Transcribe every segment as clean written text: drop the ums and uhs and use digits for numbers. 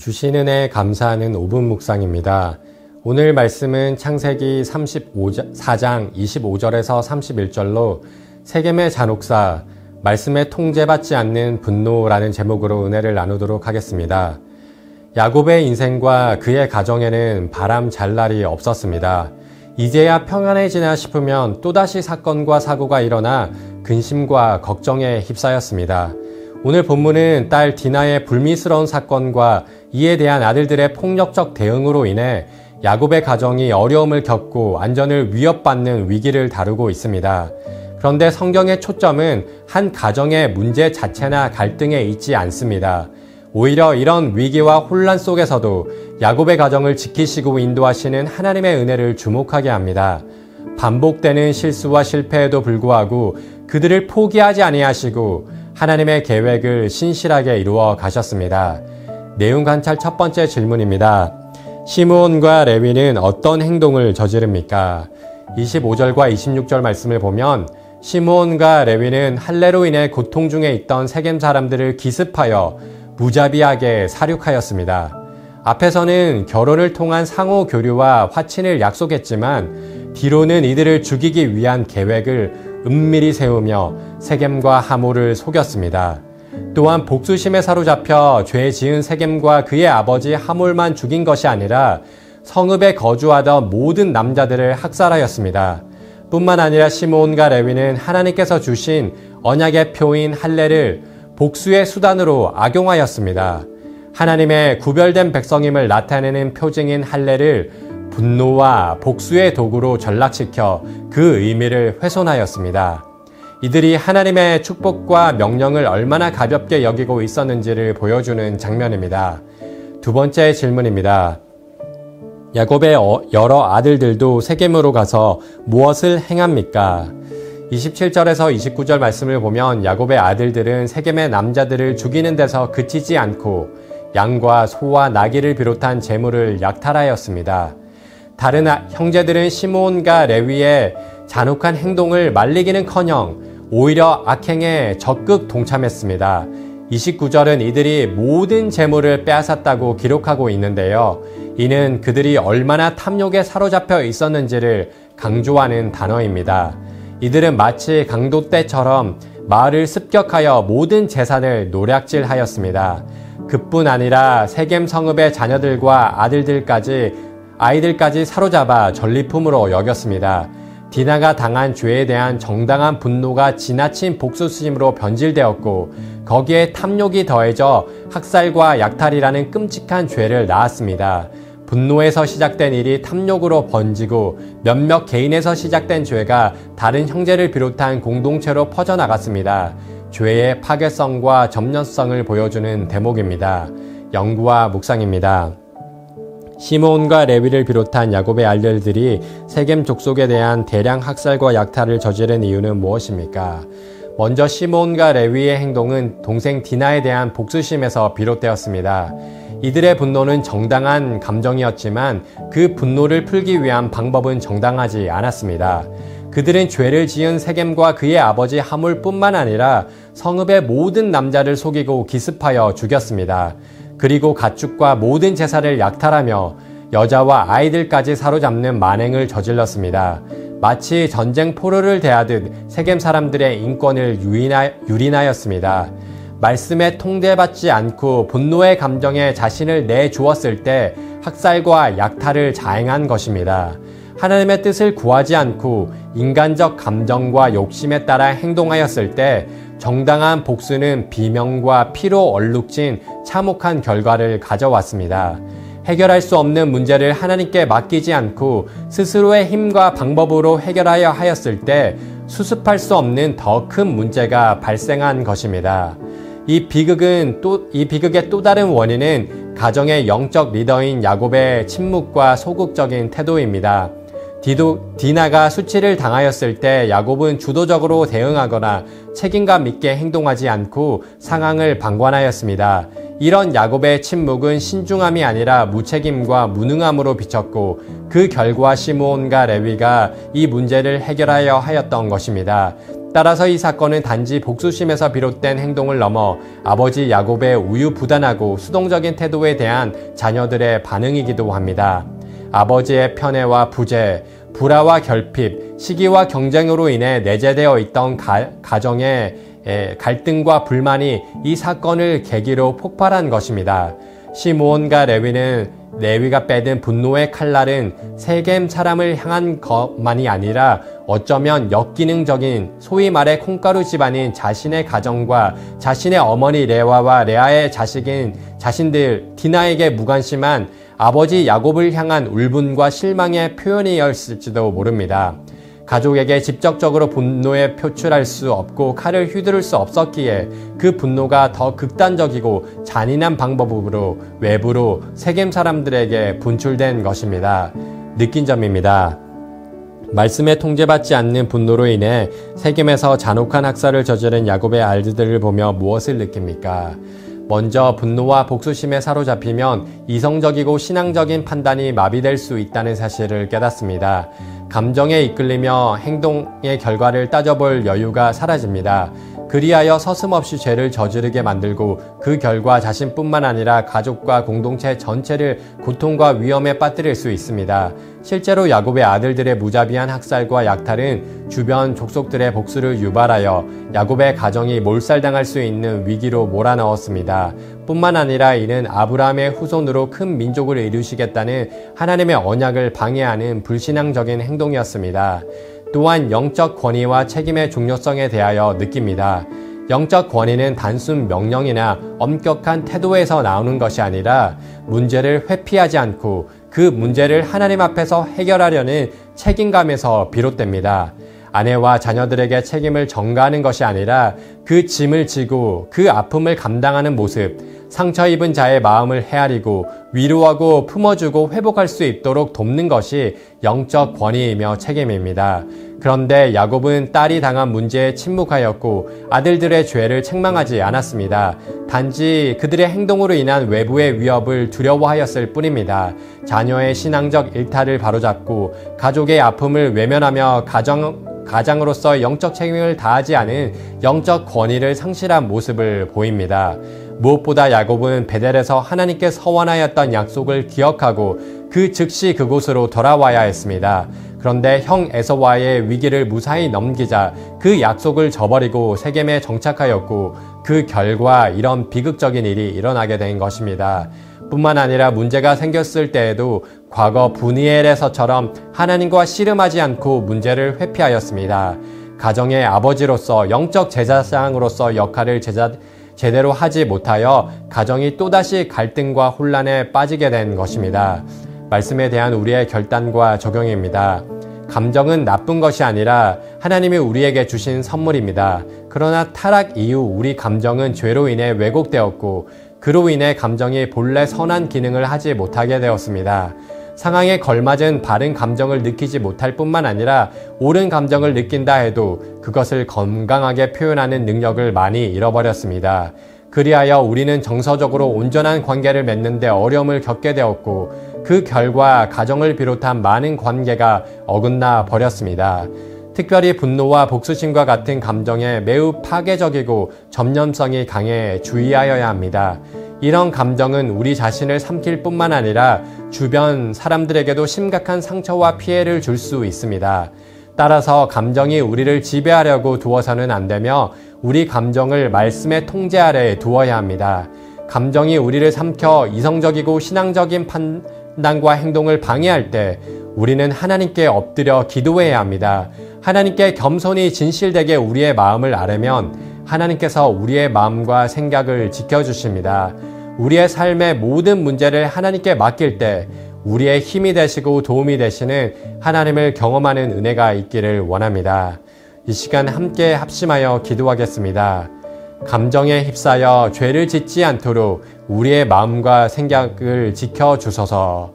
주신 은혜 감사하는 5분 묵상입니다. 오늘 말씀은 창세기 4장 25절에서 31절로 세겜의 잔혹사, 말씀에 통제받지 않는 분노라는 제목으로 은혜를 나누도록 하겠습니다. 야곱의 인생과 그의 가정에는 바람 잘 날이 없었습니다. 이제야 평안해지나 싶으면 또다시 사건과 사고가 일어나 근심과 걱정에 휩싸였습니다. 오늘 본문은 딸 디나의 불미스러운 사건과 이에 대한 아들들의 폭력적 대응으로 인해 야곱의 가정이 어려움을 겪고 안전을 위협받는 위기를 다루고 있습니다. 그런데 성경의 초점은 한 가정의 문제 자체나 갈등에 있지 않습니다. 오히려 이런 위기와 혼란 속에서도 야곱의 가정을 지키시고 인도하시는 하나님의 은혜를 주목하게 합니다. 반복되는 실수와 실패에도 불구하고 그들을 포기하지 아니하시고 하나님의 계획을 신실하게 이루어 가셨습니다. 내용 관찰 첫 번째 질문입니다. 시므온과 레위는 어떤 행동을 저지릅니까? 25절과 26절 말씀을 보면 시므온과 레위는 할례로 인해 고통 중에 있던 세겜 사람들을 기습하여 무자비하게 살육하였습니다. 앞에서는 결혼을 통한 상호 교류와 화친을 약속했지만 뒤로는 이들을 죽이기 위한 계획을 은밀히 세우며 세겜과 하몰을 속였습니다. 또한 복수심에 사로잡혀 죄 지은 세겜과 그의 아버지 하몰만 죽인 것이 아니라 성읍에 거주하던 모든 남자들을 학살하였습니다. 뿐만 아니라 시므온과 레위는 하나님께서 주신 언약의 표인 할례를 복수의 수단으로 악용하였습니다. 하나님의 구별된 백성임을 나타내는 표징인 할례를 분노와 복수의 도구로 전락시켜 그 의미를 훼손하였습니다. 이들이 하나님의 축복과 명령을 얼마나 가볍게 여기고 있었는지를 보여주는 장면입니다. 두 번째 질문입니다. 야곱의 여러 아들들도 세겜으로 가서 무엇을 행합니까? 27절에서 29절 말씀을 보면 야곱의 아들들은 세겜의 남자들을 죽이는 데서 그치지 않고 양과 소와 나귀를 비롯한 재물을 약탈하였습니다. 다른 형제들은 시므온과 레위의 잔혹한 행동을 말리기는커녕 오히려 악행에 적극 동참했습니다. 29절은 이들이 모든 재물을 빼앗았다고 기록하고 있는데요. 이는 그들이 얼마나 탐욕에 사로잡혀 있었는지를 강조하는 단어입니다. 이들은 마치 강도 때처럼 마을을 습격하여 모든 재산을 노략질하였습니다. 그뿐 아니라 세겜 성읍의 자녀들과 아이들까지 사로잡아 전리품으로 여겼습니다. 디나가 당한 죄에 대한 정당한 분노가 지나친 복수심으로 변질되었고 거기에 탐욕이 더해져 학살과 약탈이라는 끔찍한 죄를 낳았습니다. 분노에서 시작된 일이 탐욕으로 번지고 몇몇 개인에서 시작된 죄가 다른 형제를 비롯한 공동체로 퍼져나갔습니다. 죄의 파괴성과 접련성을 보여주는 대목입니다. 연구와 묵상입니다. 시므온과 레위를 비롯한 야곱의 아들들이 세겜 족속에 대한 대량 학살과 약탈을 저지른 이유는 무엇입니까? 먼저 시므온과 레위의 행동은 동생 디나에 대한 복수심에서 비롯되었습니다. 이들의 분노는 정당한 감정이었지만 그 분노를 풀기 위한 방법은 정당하지 않았습니다. 그들은 죄를 지은 세겜과 그의 아버지 하몰뿐만 아니라 성읍의 모든 남자를 속이고 기습하여 죽였습니다. 그리고 가축과 모든 제사를 약탈하며 여자와 아이들까지 사로잡는 만행을 저질렀습니다. 마치 전쟁 포로를 대하듯 세겜 사람들의 인권을 유린하였습니다. 말씀에 통제받지 않고 분노의 감정에 자신을 내주었을 때 학살과 약탈을 자행한 것입니다. 하나님의 뜻을 구하지 않고 인간적 감정과 욕심에 따라 행동하였을 때 정당한 복수는 비명과 피로 얼룩진 참혹한 결과를 가져왔습니다. 해결할 수 없는 문제를 하나님께 맡기지 않고 스스로의 힘과 방법으로 해결하여 하였을 때 수습할 수 없는 더 큰 문제가 발생한 것입니다. 이 비극의 또 다른 원인은 가정의 영적 리더인 야곱의 침묵과 소극적인 태도입니다. 디나가 수치를 당하였을 때 야곱은 주도적으로 대응하거나 책임감 있게 행동하지 않고 상황을 방관하였습니다. 이런 야곱의 침묵은 신중함이 아니라 무책임과 무능함으로 비쳤고 그 결과 시므온과 레위가 이 문제를 해결하여 하였던 것입니다. 따라서 이 사건은 단지 복수심에서 비롯된 행동을 넘어 아버지 야곱의 우유부단하고 수동적인 태도에 대한 자녀들의 반응이기도 합니다. 아버지의 편애와 부재, 불화와 결핍, 시기와 경쟁으로 인해 내재되어 있던 가정의 갈등과 불만이 이 사건을 계기로 폭발한 것입니다. 시므온과 레위가 빼든 분노의 칼날은 세겜 사람을 향한 것만이 아니라 어쩌면 역기능적인 소위 말해 콩가루 집안인 자신의 가정과 자신의 어머니 레아와 레아의 자식인 자신들 디나에게 무관심한 아버지 야곱을 향한 울분과 실망의 표현이었을지도 모릅니다. 가족에게 직접적으로 분노에 표출할 수 없고 칼을 휘두를 수 없었기에 그 분노가 더 극단적이고 잔인한 방법으로 외부로 세겜 사람들에게 분출된 것입니다. 느낀 점입니다. 말씀에 통제받지 않는 분노로 인해 세겜에서 잔혹한 학살을 저지른 야곱의 아들들을 보며 무엇을 느낍니까? 먼저 분노와 복수심에 사로잡히면 이성적이고 신앙적인 판단이 마비될 수 있다는 사실을 깨닫습니다. 감정에 이끌리며 행동의 결과를 따져볼 여유가 사라집니다. 그리하여 서슴없이 죄를 저지르게 만들고 그 결과 자신뿐만 아니라 가족과 공동체 전체를 고통과 위험에 빠뜨릴 수 있습니다. 실제로 야곱의 아들들의 무자비한 학살과 약탈은 주변 족속들의 복수를 유발하여 야곱의 가정이 몰살당할 수 있는 위기로 몰아넣었습니다. 뿐만 아니라 이는 아브라함의 후손으로 큰 민족을 이루시겠다는 하나님의 언약을 방해하는 불신앙적인 행동이었습니다. 또한 영적 권위와 책임의 중요성에 대하여 느낍니다. 영적 권위는 단순 명령이나 엄격한 태도에서 나오는 것이 아니라 문제를 회피하지 않고 그 문제를 하나님 앞에서 해결하려는 책임감에서 비롯됩니다. 아내와 자녀들에게 책임을 전가하는 것이 아니라 그 짐을 지고 그 아픔을 감당하는 모습, 상처 입은 자의 마음을 헤아리고 위로하고 품어주고 회복할 수 있도록 돕는 것이 영적 권위이며 책임입니다. 그런데 야곱은 딸이 당한 문제에 침묵하였고 아들들의 죄를 책망하지 않았습니다. 단지 그들의 행동으로 인한 외부의 위협을 두려워하였을 뿐입니다. 자녀의 신앙적 일탈을 바로잡고 가족의 아픔을 외면하며 가장으로서 영적 책임을 다하지 않은 영적 권위를 상실한 모습을 보입니다. 무엇보다 야곱은 베델에서 하나님께 서원하였던 약속을 기억하고 그 즉시 그곳으로 돌아와야 했습니다. 그런데 형 에서와의 위기를 무사히 넘기자 그 약속을 저버리고 세겜에 정착하였고 그 결과 이런 비극적인 일이 일어나게 된 것입니다. 뿐만 아니라 문제가 생겼을 때에도 과거 브니엘에서처럼 하나님과 씨름하지 않고 문제를 회피하였습니다. 가정의 아버지로서 영적 제사장으로서 역할을 제대로 하지 못하여 가정이 또다시 갈등과 혼란에 빠지게 된 것입니다. 말씀에 대한 우리의 결단과 적용입니다. 감정은 나쁜 것이 아니라 하나님이 우리에게 주신 선물입니다. 그러나 타락 이후 우리 감정은 죄로 인해 왜곡되었고 그로 인해 감정이 본래 선한 기능을 하지 못하게 되었습니다. 상황에 걸맞은 바른 감정을 느끼지 못할 뿐만 아니라 옳은 감정을 느낀다 해도 그것을 건강하게 표현하는 능력을 많이 잃어버렸습니다. 그리하여 우리는 정서적으로 온전한 관계를 맺는 데 어려움을 겪게 되었고 그 결과 가정을 비롯한 많은 관계가 어긋나 버렸습니다. 특별히 분노와 복수심과 같은 감정에 매우 파괴적이고 전념성이 강해 주의하여야 합니다. 이런 감정은 우리 자신을 삼킬 뿐만 아니라 주변 사람들에게도 심각한 상처와 피해를 줄 수 있습니다. 따라서 감정이 우리를 지배하려고 두어서는 안 되며 우리 감정을 말씀의 통제 아래에 두어야 합니다. 감정이 우리를 삼켜 이성적이고 신앙적인 판단과 행동을 방해할 때 우리는 하나님께 엎드려 기도해야 합니다. 하나님께 겸손히 진실되게 우리의 마음을 아뢰면 하나님께서 우리의 마음과 생각을 지켜주십니다. 우리의 삶의 모든 문제를 하나님께 맡길 때 우리의 힘이 되시고 도움이 되시는 하나님을 경험하는 은혜가 있기를 원합니다. 이 시간 함께 합심하여 기도하겠습니다. 감정에 휩싸여 죄를 짓지 않도록 우리의 마음과 생각을 지켜주소서.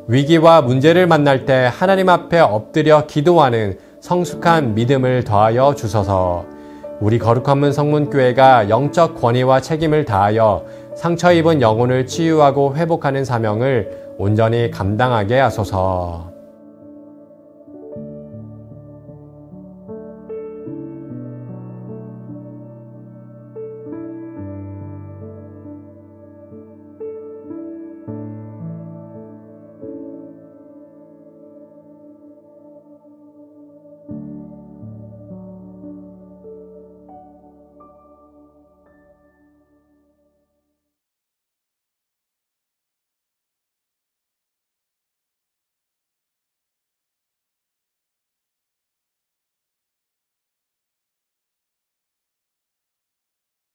위기와 문제를 만날 때 하나님 앞에 엎드려 기도하는 성숙한 믿음을 더하여 주소서. 우리 거룩한 문 성문교회가 영적 권위와 책임을 다하여 상처 입은 영혼을 치유하고 회복하는 사명을 온전히 감당하게 하소서.